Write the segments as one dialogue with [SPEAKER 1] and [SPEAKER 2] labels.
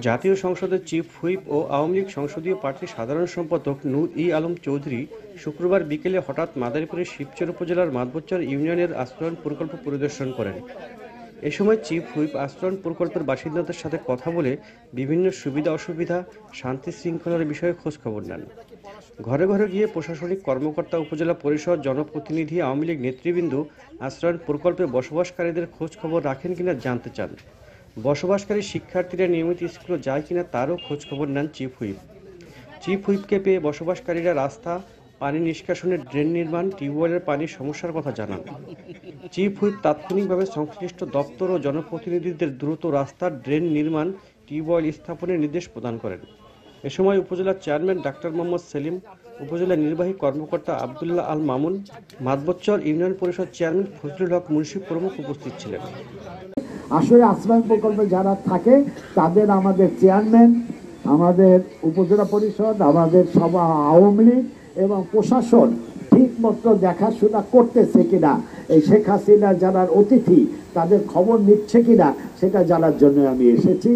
[SPEAKER 1] জাতীয় সংসদের chief whip ও আওয়ামী লীগ সংসদীয় প্রার্থী সাধারণ সম্পাদক নূর ই আলম চৌধুরী শুক্রবার বিকেলে হঠাৎ মাদারীপুরের শিবচর উপজেলার মাদবচর ইউনিয়নের আশ্রয়ণ প্রকল্প পরিদর্শন করেন। এ সময় চিফ হুইপ আশ্রয়ণ প্রকল্পের বাসিন্দাদের সাথে কথা বলে বিভিন্ন সুবিধা অসুবিধা, শান্তি শৃঙ্খলার বিষয়ে খোঁজখবর নেন। ঘরে ঘরে গিয়ে প্রশাসনিক কর্মকর্তা, উপজেলা পরিষদ, জনপ্রতিনিধি, আওয়ামী লীগ নেতৃবৃন্দ আশ্রয়ণ প্রকল্পে বসবাসকারীদের খোঁজখবর রাখেন কিনা জানতে চান। বসবাসকারী শিক্ষার্থীরা নিয়মিত স্কুলে যায় কিনা তারও খোঁজখবর নেন চিফ হুইপ। চিফ হুইপকে পেয়ে বসবাসকারীরা রাস্তা, পানি নিষ্কাশনের ড্রেন নির্মাণ, টিউবওয়েলের পানির সমস্যার কথা জানান। চিফ হুইপ তাৎক্ষণিকভাবে সংশ্লিষ্ট দপ্তর ও জনপ্রতিনিধিদের দ্রুত রাস্তা, ড্রেন নির্মাণ, টিউবওয়েল স্থাপনের নির্দেশ প্রদান করেন। এ সময় উপজেলার চেয়ারম্যান ডাক্তার মোহাম্মদ সেলিম, উপজেলা নির্বাহী কর্মকর্তা আবদুল্লাহ আল মামুন, মাদবচর ইউনিয়ন পরিষদ চেয়ারম্যান ফজলুল হক মুন্সি প্রমুখ উপস্থিত ছিলেন।
[SPEAKER 2] আসলে আশ্রয় প্রকল্পে যারা থাকে তাদের আমাদের চেয়ারম্যান, আমাদের উপজেলা পরিষদ, আমাদের সভা, আওয়ামী লীগ এবং প্রশাসন ঠিকমতো দেখাশোনা করতেছে কিনা, এই শেখ হাসিনা যারা অতিথি তাদের খবর নিচ্ছে কিনা সেটা জানার জন্য আমি এসেছি।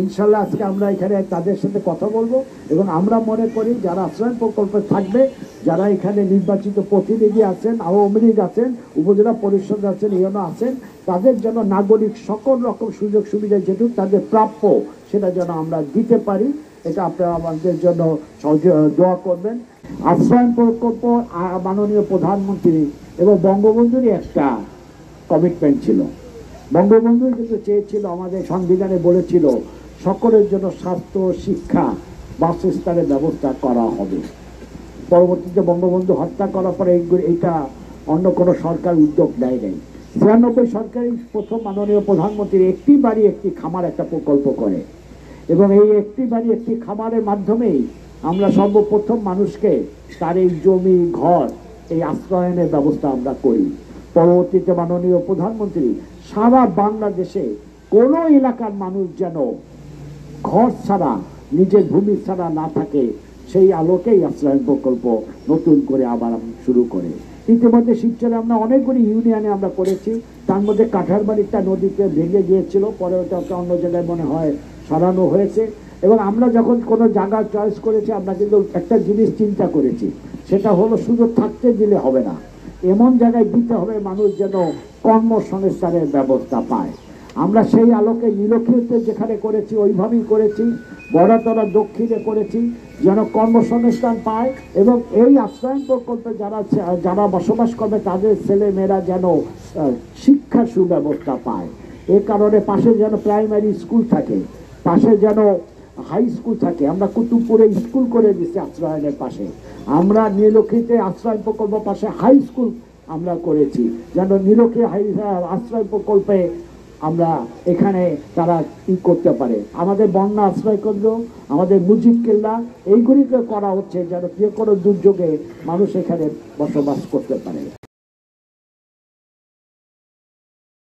[SPEAKER 2] ইনশাল্লাহ আজকে আমরা এখানে তাদের সাথে কথা বলবো এবং আমরা মনে করি যারা আশ্রয় প্রকল্পে থাকবে, যারা এখানে নির্বাচিত প্রতিনিধি আছেন, আওয়ামী লীগ আছেন, উপজেলা পরিষদ আছেন, ইউনো আছেন, তাদের যেন নাগরিক সকল রকম সুযোগ সুবিধা যেটুকু তাদের প্রাপ্য সেটা যেন আমরা দিতে পারি, এটা আপনারা আমাদের জন্য দোয়া করবেন। আশ্রয় প্রকল্প মাননীয় প্রধানমন্ত্রী এবং বঙ্গবন্ধুরই একটা কমিটমেন্ট ছিল। বঙ্গবন্ধু কিন্তু চেয়েছিল, আমাদের সংবিধানে বলেছিল সকলের জন্য স্বাস্থ্য, শিক্ষা, বাসস্থানের ব্যবস্থা করা হবে। পরবর্তীতে বঙ্গবন্ধু হত্যা করার পরে এইটা অন্য কোনো সরকার উদ্যোগ নেয় নাই। ৯৬ সরকারই প্রথম মাননীয় প্রধানমন্ত্রী একটি বাড়ি একটি খামার একটা প্রকল্প করে এবং এই একটি বাড়ি একটি খামারের মাধ্যমেই আমরা সর্বপ্রথম মানুষকে তার এই জমি, ঘর, এই আশ্রয়নের ব্যবস্থা আমরা করি। পরবর্তীতে মাননীয় প্রধানমন্ত্রী সারা বাংলাদেশে কোনো এলাকার মানুষ যেন ঘর ছাড়া, নিজের ভূমি ছাড়া না থাকে, সেই আলোকেই আশ্রয়ণ প্রকল্প নতুন করে আবার শুরু করে। ইতিমধ্যে শিবচরে আমরা অনেকগুলি ইউনিয়নে আমরা করেছি, তার মধ্যে কাঠারবাড়িটা নদীতে ভেঙে গিয়েছিল, পরে ওটাকে অন্য জায়গায় মনে হয় সরানো হয়েছে। এবং আমরা যখন কোনো জায়গা চয়েস করেছি আমরা কিন্তু একটা জিনিস চিন্তা করেছি, সেটা হলো শুধু থাকতে দিলে হবে না, এমন জায়গায় দিতে হবে মানুষ যেন কর্মসংস্থানের ব্যবস্থা পায়। আমরা সেই আলোকে নীলক্ষীতে যেখানে করেছি ওইভাবেই করেছি, বড়তলা দক্ষিণে করেছি, যেন কর্মসংস্থান পায় এবং এই আশ্রয়ণ প্রকল্পে যারা বসবাস করবে তাদের ছেলে মেয়েরা যেন শিক্ষার সুব্যবস্থা পায়। এ কারণে পাশে যেন প্রাইমারি স্কুল থাকে, পাশে যেন হাই স্কুল থাকে। আমরা কুতুবপুরে স্কুল করে দিচ্ছি আশ্রয়নের পাশে, আমরা নীলক্ষীতে আশ্রয় প্রকল্প পাশে হাই স্কুল আমরা করেছি, যেন নীলক্ষী আশ্রয় প্রকল্পে আমরা এখানে তারা কি করতে পারে। আমাদের বন্যা আশ্রয় কেন্দ্র, আমাদের মুজিব কেল্লা, এইগুলিকে করা হচ্ছে যেন যে কোনো দুর্যোগে মানুষ এখানে বসবাস করতে পারে।